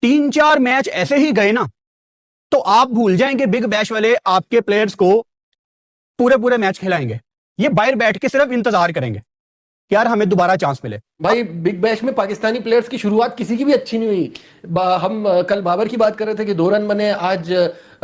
3-4 match ऐसे ही गए ना तो आप भूल जाएंगे बिग बैश वाले आपके प्लेयर्स को पूरे पूरे मैच खिलाएंगे। ये बाहर बैठ के सिर्फ इंतजार करेंगे कि यार हमें दोबारा चांस मिले। भाई बिग बैश में पाकिस्तानी प्लेयर्स की शुरुआत किसी की भी अच्छी नहीं हुई। हम कल बाबर की बात कर रहे थे कि 2 रन बने, आज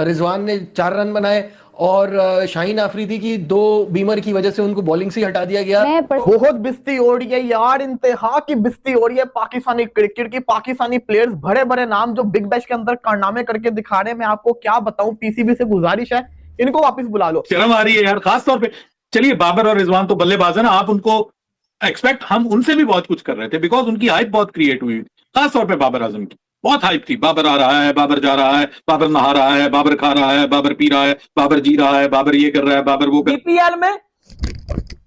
रिजवान ने 4 रन बनाए और शाहीन आफरीदी की 2 बीमर की वजह से उनको बॉलिंग से ही हटा दिया गया। बहुत बिस्ती हो रही है यार, इंतहा की बिस्ती हो रही है पाकिस्तानी क्रिकेट की। पाकिस्तानी प्लेयर्स बड़े बड़े नाम जो बिग बैश के अंदर कारनामे करके दिखा रहे हैं, मैं आपको क्या बताऊं। पीसीबी से गुजारिश है इनको वापस बुला लो। शर्म आ रही है यार, खास तौर पे। चलिए बाबर और रिजवान तो बल्लेबाज है ना, आप उनको एक्सपेक्ट, हम उनसे भी बहुत कुछ कर रहे थे बिकॉज उनकी हाइप बहुत क्रिएट हुई, खास तौर पे बाबर आजम की बहुत हाइप थी। बाबर आ रहा है, बाबर जा रहा है, बाबर नहा रहा है, बाबर खा रहा है, बाबर पी रहा है, बाबर जी रहा है, बाबर ये कर रहा है, बाबर वो कर। बीपीएल में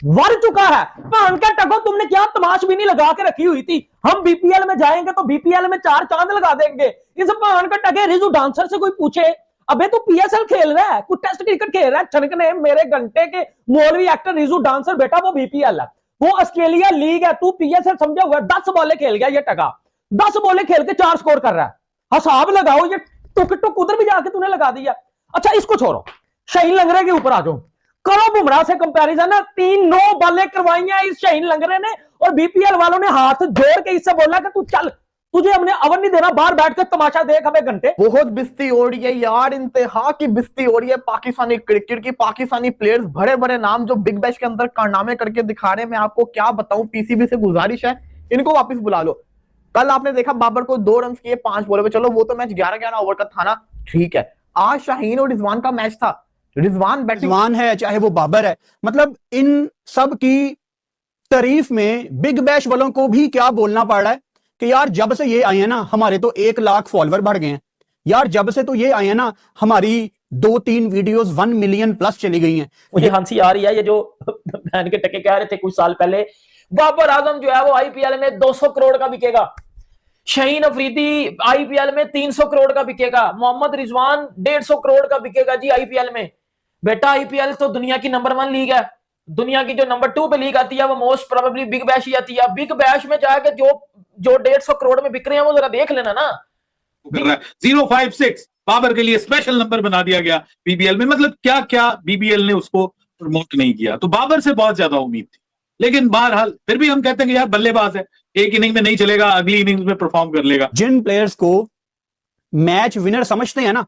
मर चुका है भान का टको, तुमने क्या तमाश भी नहीं लगा के रखी हुई थी। हम बीपीएल में जाएंगे तो बीपीएल में 4 चांद लगा देंगे। इस भान का टके रिजू डांसर से कोई पूछे अबे तू पीएसएल खेल रहा है, कुछ टेस्ट क्रिकेट खेल रहा है, छनकने मेरे घंटे के मौलवी एक्टर रिजू डांसर, बेटा वो बीपीएल है, वो ऑस्ट्रेलिया लीग है, तू पीएसएल समझा हुआ। 10 बॉलें खेल गया ये टका, 10 बॉलें खेल के 4 स्कोर कर रहा है। हिसाब लगाओ, ये टुक टुक उधर भी जाके तूने लगा दिया। अच्छा इसको छोड़ो, शाहीन लंगरे के ऊपर आ जाओ, करो बुमराह से कंपैरिजन है। 3-9 बॉलें करवाई हैं इस शाहीन लंगरे ने और बीपीएल वालों ने हाथ जोड़ के इससे बोला कि तू चल, तुझे हमने अवन नहीं देना, बाहर बैठ के तमाशा देख हमें घंटे। बहुत बिस्ती हो रही है यार, इंतहा की बिस्ती हो रही है पाकिस्तानी क्रिकेट की। पाकिस्तानी प्लेयर्स बड़े बड़े नाम जो बिग बैश के अंदर कारनामे करके दिखा रहे हैं, मैं आपको क्या बताऊं। पीसीबी से गुजारिश है इनको वापस बुला लो। कल आपने देखा बाबर को 2 रन किए 5 बॉलों पे, चलो वो तो मैच 11-11 ओवर का था ना, ठीक है। आज शाहीन और रिजवान का मैच था, रिजवान है चाहे वो बाबर है, मतलब इन सब की तारीफ में बिग बैश वालों को भी क्या बोलना पड़ रहा है कि यार जब से ये आए हैं ना हमारे तो 1 लाख फॉलोवर बढ़ गए हैं यार, जब से तो ये आए हैं ना हमारी 2-3 वीडियोस 1 मिलियन प्लस चली गई हैं। मुझे हंसी आ रही है ये जो बहन के टके कह रहे थे कुछ साल पहले, बाबर आजम जो है वो आईपीएल में 200 करोड़ का बिकेगा, शाहीन अफरीदी आईपीएल में 300 करोड़ का बिकेगा, मोहम्मद रिजवान 150 करोड़ का बिकेगा जी आईपीएल में। बेटा आईपीएल तो दुनिया की नंबर 1 लीग है, दुनिया की जो नंबर 2 पे लीग आती है वो मोस्ट प्रोबेबली बिग बैश ही आती है। बिग बैश में जाके जो 150 करोड़ में बिक रहे हैं वो जरा देख लेना ना। 056 बाबर के लिए स्पेशल नंबर बना दिया गया बीबीएल में, मतलब क्या क्या बीबीएल ने उसको प्रमोट नहीं किया, तो बाबर से बहुत ज्यादा उम्मीद थी। लेकिन बहरहाल फिर भी हम कहते हैं कि यार बल्लेबाज है, एक इनिंग में नहीं चलेगा, अगली इनिंग्स में परफॉर्म कर लेगा। जिन प्लेयर्स को मैच विनर समझते हैं ना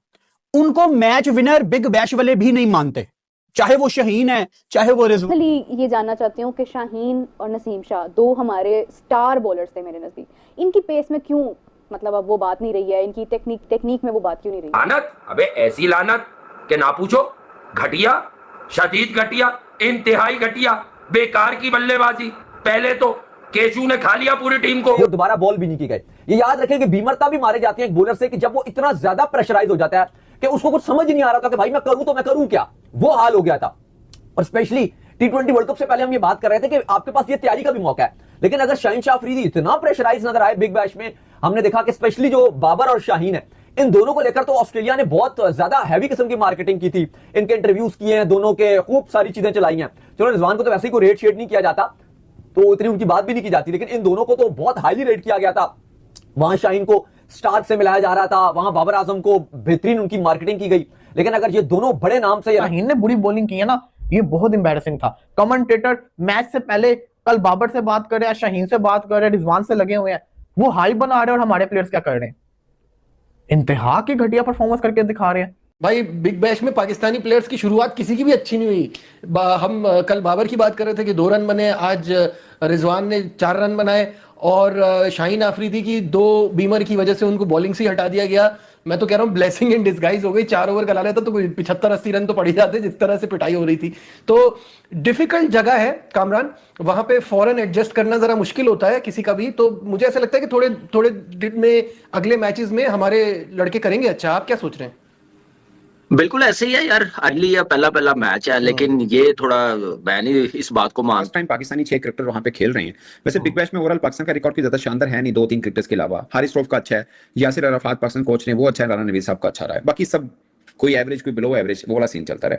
उनको मैच विनर बिग बैश वाले भी नहीं मानते, चाहे वो शाहीन है चाहे वो रिजवान। ये जानना चाहती हूँ कि शाहीन और नसीम शाह 2 हमारे स्टार बॉलर्स थे मेरे नजदीक, इनकी पेस में क्यों मतलब अब वो बात नहीं रही है, इनकी टेक्निक में वो बात क्यों नहीं रही? लानत, अबे ऐसी लानत के ना पूछो, घटिया, शदीद घटिया, इंतहाई घटिया, बेकार की बल्लेबाजी। पहले तो केचू ने खा लिया पूरी टीम को, वो दोबारा बॉल भी नहीं की गई। ये याद रखें कि बीमरता भी मारे जाती है एक बॉलर से कि जब वो इतना ज्यादा प्रेशराइज हो जाता है कि उसको कुछ समझ नहीं आ रहा था कि भाई मैं करूं तो मैं करूं क्या, वो हाल हो गया था। और स्पेशली T20 वर्ल्ड कप से पहले हम ये बात कर रहे थे कि आपके पास ये तैयारी का भी मौका है, लेकिन अगर शाहीन शाह अफरीदी इतना प्रेशराइज नजर आए बिग बैश में, हमने देखा कि स्पेशली जो बाबर और शाहीन है इन दोनों को लेकर तो ऑस्ट्रेलिया ने बहुत ज्यादा हैवी किस्म की मार्केटिंग की थी, इनके इंटरव्यूज किए हैं, दोनों के खूब सारी चीजें चलाई हैं। चलो रिजवान को तो वैसे ही कोई रेट शेड नहीं किया जाता तो इतनी उनकी बात भी नहीं की जाती, लेकिन इन दोनों को तो बहुत हाईली रेट किया गया था। वहां शाहीन को स्टार्क से मिलाया जा रहा था, वहां बाबर आजम को बेहतरीन उनकी मार्केटिंग की गई। लेकिन अगर ये दोनों बड़े नाम से शाहीन ने बुरी बॉलिंग की है ना, ये बहुत इंबैरेसिंग था। कमेंटेटर मैच से पहले कल बाबर से बात कर रहे हैं, शाहीन से बात कर रहे हैं, रिजवान से लगे हुए हैं, वो हाई बना रहे हैं और हमारे प्लेयर्स क्या कर रहे हैं, इंतहा की घटिया परफॉर्मेंस करके दिखा रहे हैं। भाई बिग बैश में पाकिस्तानी प्लेयर्स की शुरुआत किसी की भी अच्छी नहीं हुई। हम कल बाबर की बात कर रहे थे कि 2 रन बने, आज रिजवान ने 4 रन बनाए और शाहीन आफरीदी की 2 बीमर की वजह से उनको बॉलिंग से हटा दिया गया। मैं तो कह रहा हूँ ब्लेसिंग इन डिस्गाइज हो गई। 4 ओवर का लेता तो कोई 75-80 रन तो पड़ ही जाते जिस तरह से पिटाई हो रही थी। तो डिफिकल्ट जगह है कामरान, वहां पे फॉरन एडजस्ट करना जरा मुश्किल होता है किसी का भी। तो मुझे ऐसा लगता है कि थोड़े थोड़े दिन में अगले मैचेस में हमारे लड़के करेंगे अच्छा। आप क्या सोच रहे हैं? बिल्कुल ऐसे ही है यार, अर्ली या पहला मैच है, लेकिन ये थोड़ा मैं नहीं इस बात को मान। फर्स्ट टाइम पाकिस्तानी 6 क्रिकेटर वहां पे खेल रहे हैं। वैसे बिग बैश में ओवरऑल पाकिस्तान का रिकॉर्ड की ज्यादा शानदार है नहीं, 2-3 क्रिकेटर्स के अलावा। हारिस रऊफ का अच्छा है, यासिर अराफात पाकिस्तान कोच ने वो अच्छा है, राना नवीद साहब का अच्छा रहा है, बाकी सब कोई एवरेज कोई बिलो एवरेज वो वाला सीन चलता रहा।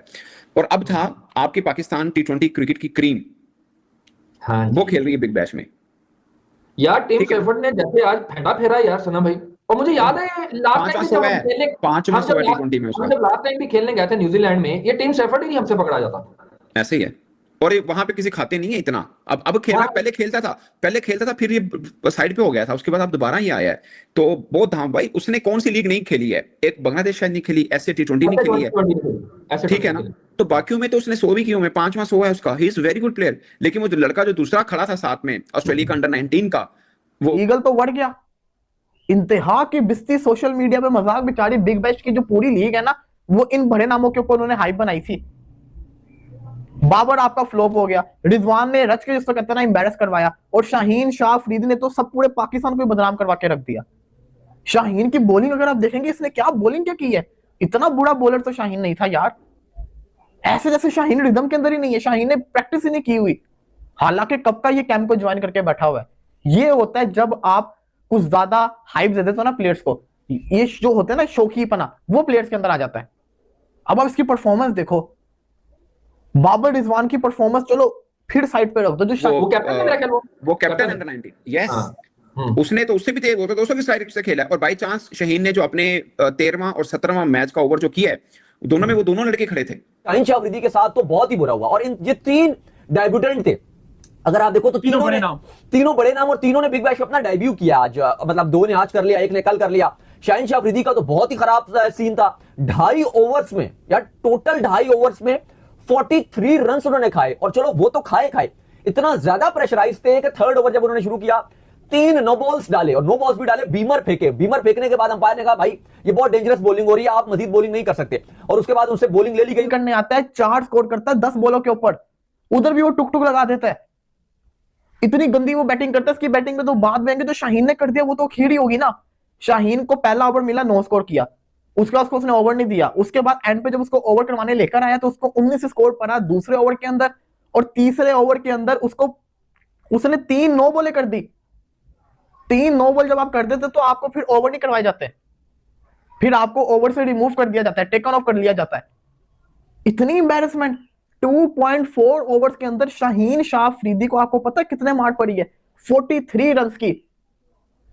और अब था आपकी पाकिस्तान T20 क्रिकेट की क्रीम, वो खेल रही है बिग बैश में यार। टीम शेफर्ड ने जैसे आज फेंटा फेरा यार सना भाई, और मुझे याद है लास्ट टाइम भी जब हम खेलने पांचवां शो है T20 में हम उसका। जब लास्ट टाइम भी खेलने गए थे न्यूजीलैंड में, ये टीम स्टैफर्ड ही नहीं हमसे पकड़ा जाता। ऐसे ही है, और ये वहां पे किसी खाते नहीं है इतना। अब खेल रहा है, पहले खेलता था फिर ये साइड पे हो गया था, उसके बाद अब दोबारा ही आया है। तो बहुत धाम भाई, उसने कौन सी लीग नहीं खेली है? एक बांग्लादेश शायद नहीं खेली, ऐसे T20 नहीं खेली है, ठीक है ना। तो बाकियों में तो उसने 100 भी किए हुए, 5वां 100 है उसका। He is very good player. लेकिन वो जो लड़का जो दूसरा खड़ा था साथ में ऑस्ट्रेलिया का अंडर-19 का, वो ईगल तो बढ़ गया। इंतहा की बिस्ती सोशल मीडिया पे मजाक बेचारी बिग बैश की जो पूरी लीग है ना, वो इन बड़े नामों के ऊपर उन्होंने हाइप बनाई थी। बाबर आपका फ्लॉप हो गया, रिजवान ने रच के जिसको कहते हैं ना एम्बैरस करवाया, और शाहीन शाह अफरीदी ने तो सब पूरे पाकिस्तान को बदनाम करवा के रख दिया। शाहीन की बॉलिंग अगर आप देखेंगे, इसने क्या बॉलिंग क्या की है, इतना बुरा बॉलर तो शाहीन नहीं था यार। ऐसे जैसे शाहीन रिदम के अंदर ही नहीं है, शाहीन ने प्रैक्टिस ही नहीं की हुई, हालांकि कब का ये कैंप को ज्वाइन करके बैठा हुआ है। ये होता है जब आप कुछ ज्यादा हाइप दे देते हो ना प्लेयर्स को, ये जो होता है ना शौकीपना, वो प्लेयर्स के अंदर आ जाता है। अब आप इसकी परफॉर्मेंस देखो, बाबर रिजवान की परफॉर्मेंस चलो फिर साइड पे रख दो, जो वो कैप्टन है मेरा ख्याल, वो कैप्टन अंडर-19, यस। उसने तो उससे भी तेज, वो तो 200 की स्ट्राइक से खेला है। और बाई चांस शाहीन ने जो अपने 13वां और 17वां मैच का ओवर जो किया है, दोनों में वो दोनों लड़के खड़े थे। शाहीन शाह अफरीदी के साथ तो बहुत ही बुरा हुआ। और इन ये 3 डेब्यूटेंट थे, अगर आप देखो तो तीनों बड़े नाम, और तीनों ने बिग बैश में अपना डेब्यू किया आज। मतलब 2 ने आज कर लिया, 1 ने कल कर लिया। शाहीन शाह अफरीदी का तो बहुत ही खराब सीन था। 2.5 ओवर्स में, या टोटल 2.5 ओवर्स में 43 रन उन्होंने खाए। और चलो वो तो खाए, इतना ज्यादा प्रेशराइज थे कि 3rd ओवर जब उन्होंने शुरू किया 3 नो बॉल्स डाले, और नो बॉल्स भी डाले, बीमर फेंकने के बाद अंपायर ने कहा भाई ये बहुत डेंजरस बॉलिंग हो रही है, आप मजीद बॉलिंग नहीं कर सकते। और उसके बाद उनसे बॉलिंग ले ली गई। करने आता है, 4 स्कोर करता है 10 बॉलों के ऊपर, उधर भी वो टुक लगा देता है। इतनी गंदी वो बैटिंग करता है, इसकी बैटिंग में तो बाद में जो शाहीन ने कर दिया वो तो खेड़ी होगी ना। शाहीन को पहला ओवर मिला, 9 स्कोर किया, उसके बाद उसने ओवर नहीं दिया। उसके बाद एंड पे जब उसको ओवर करवाने लेकर आया तो उसको 19 स्कोर पड़ा दूसरे ओवर के अंदर, और तीसरे ओवर के अंदर उसने 3 नो बॉलें कर दी। 3 नो बॉल जब आप कर देते तो आपको फिर ओवर नहीं करवाए जाते, फिर आपको ओवर से रिमूव कर दिया जाता है, टेकन ऑफ कर लिया जाता है। इतनी एम्बैरेसमेंट 2.4 ओवर्स के अंदर शाहीन शाह अफरीदी को आपको पता है कितने मार पड़ी है? 43 रन की।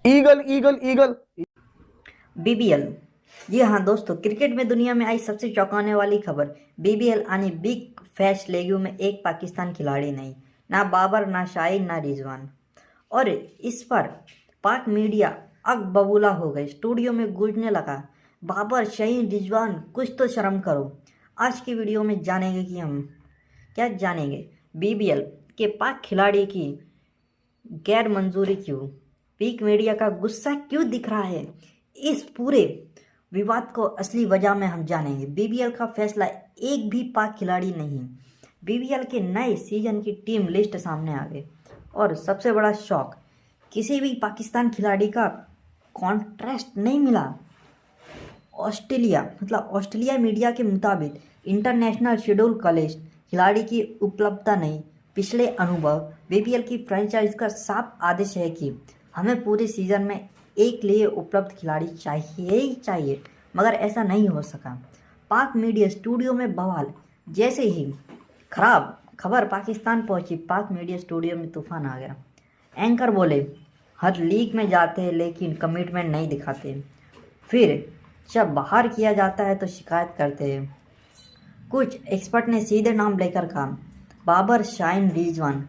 Eagle BBL. जी हाँ दोस्तों, क्रिकेट में दुनिया में आई सबसे चौंकाने वाली खबर। बीबीएल यानी बिग बैश लीग में एक पाकिस्तान खिलाड़ी नहीं, ना बाबर, ना शाहीन, ना रिजवान। और इस पर पाक मीडिया अग बबूला हो गई, स्टूडियो में गूंजने लगा बाबर, शाहीन, रिजवान, कुछ तो शर्म करो। आज की वीडियो में जानेंगे कि हम क्या जानेंगे बीबीएल के पाक खिलाड़ी की गैर मंजूरी क्यों, पीक मीडिया का गुस्सा क्यों दिख रहा है, इस पूरे विवाद को असली वजह में हम जानेंगे। बीबीएल का फैसला, एक भी पाक खिलाड़ी नहीं। बीबीएल के नए सीजन की टीम लिस्ट सामने आ गई, और सबसे बड़ा शौक, किसी भी पाकिस्तान खिलाड़ी का कॉन्ट्रैक्ट नहीं मिला। ऑस्ट्रेलिया मीडिया के मुताबिक इंटरनेशनल शेड्यूल कॉलेज खिलाड़ी की उपलब्धता नहीं, पिछले अनुभव। बीबीएल की फ्रेंचाइज का साफ आदेश है कि हमें पूरे सीजन में एक लिए उपलब्ध खिलाड़ी चाहिए ही चाहिए, मगर ऐसा नहीं हो सका। पाक मीडिया स्टूडियो में बवाल। जैसे ही खराब खबर पाकिस्तान पहुंची, पाक मीडिया स्टूडियो में तूफान आ गया। एंकर बोले हर लीग में जाते हैं लेकिन कमिटमेंट नहीं दिखाते, फिर जब बाहर किया जाता है तो शिकायत करते हैं। कुछ एक्सपर्ट ने सीधे नाम लेकर कहा, बाबर, शाहीन, रिजवान,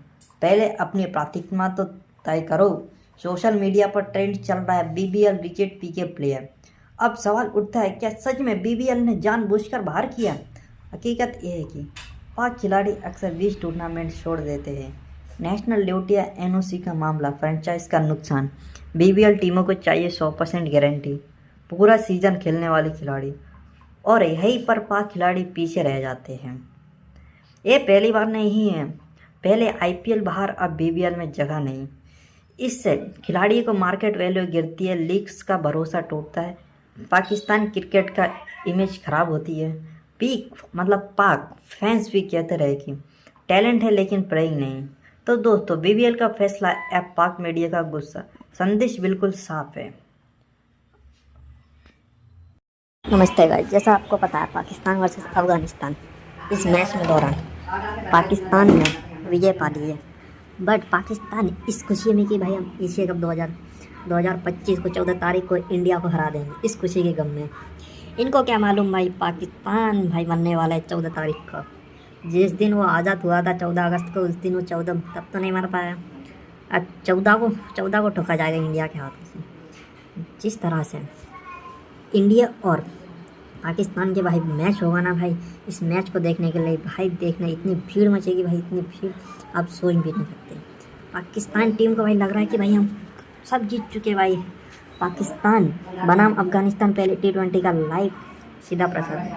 पहले अपनी प्राथमिकता तो तय करो। सोशल मीडिया पर ट्रेंड चल रहा है बीबीएल रिजेक्ट पीके प्लेयर। अब सवाल उठता है, क्या सच में बीबीएल ने जानबूझकर बाहर किया? हकीकत यह है कि पाक खिलाड़ी अक्सर 20 टूर्नामेंट छोड़ देते हैं। नेशनल ड्यूटी या एनओसी का मामला, फ्रेंचाइज का नुकसान। बीबीएल टीमों को चाहिए 100% गारंटी, पूरा सीजन खेलने वाले खिलाड़ी, और यहीं पर पाक खिलाड़ी पीछे रह जाते हैं। ये पहली बार नहीं है, पहले आईपीएल बाहर, अब बीबीएल में जगह नहीं। इससे खिलाड़ी को मार्केट वैल्यू गिरती है, लीग्स का भरोसा टूटता है, पाकिस्तान क्रिकेट का इमेज खराब होती है। पाक फैंस भी कहते रहे कि टैलेंट है लेकिन प्लेइंग नहीं। तो दोस्तों, बीबीएल का फैसला अब पाक मीडिया का गुस्सा, संदेश बिल्कुल साफ है। नमस्ते गाइस, जैसा आपको पता है पाकिस्तान वर्सेस अफगानिस्तान, इस मैच में दौरान पाकिस्तान ने विजय पा ली है। बट पाकिस्तान इस खुशी में कि भाई हम एशिया कप 2025 को 14 तारीख को इंडिया को हरा देंगे इस खुशी के गम में। इनको क्या मालूम भाई, पाकिस्तान भाई बनने वाला है 14 तारीख को। जिस दिन वो आज़ाद हुआ था 14 अगस्त को, उस दिन वो 14 तब तो नहीं मर पाया। अब 14 को ठोका जाएगा इंडिया के हाथों से। जिस तरह से इंडिया और पाकिस्तान के भाई मैच होगा ना भाई, इस मैच को देखने के लिए भाई देखना इतनी भीड़ मचेगी भाई, इतनी भीड़ आप सोच भी नहीं सकते। पाकिस्तान टीम को भाई लग रहा है कि भाई हम सब जीत चुके भाई। पाकिस्तान बनाम अफगानिस्तान पहले T20 का लाइव सीधा प्रसारण।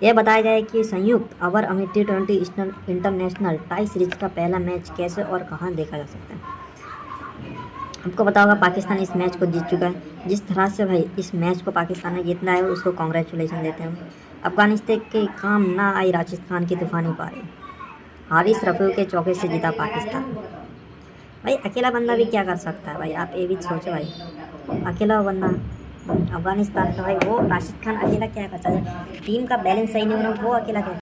यह बताया गया है कि संयुक्त अवर अमें T20 इंटरनेशनल टाई सीरीज का पहला मैच कैसे और कहां देखा जा सकता है। आपको पता होगा पाकिस्तान इस मैच को जीत चुका है। जिस तरह से भाई इस मैच को पाकिस्तान ने जीतना है उसको कॉन्ग्रेचुलेशन देते हैं। अफगानिस्तान के काम ना आई राजस्थान की तूफानी पारी, हारिस रफ़ी के चौके से जीता पाकिस्तान। भाई अकेला बंदा भी क्या कर सकता है भाई, आप ये भी सोचो भाई। अकेला बंदा अफगानिस्तान का भाई, वो राशिद खान अकेला क्या कर सकता है, टीम का बैलेंस सही नहीं हो रहा, वो अकेला क्या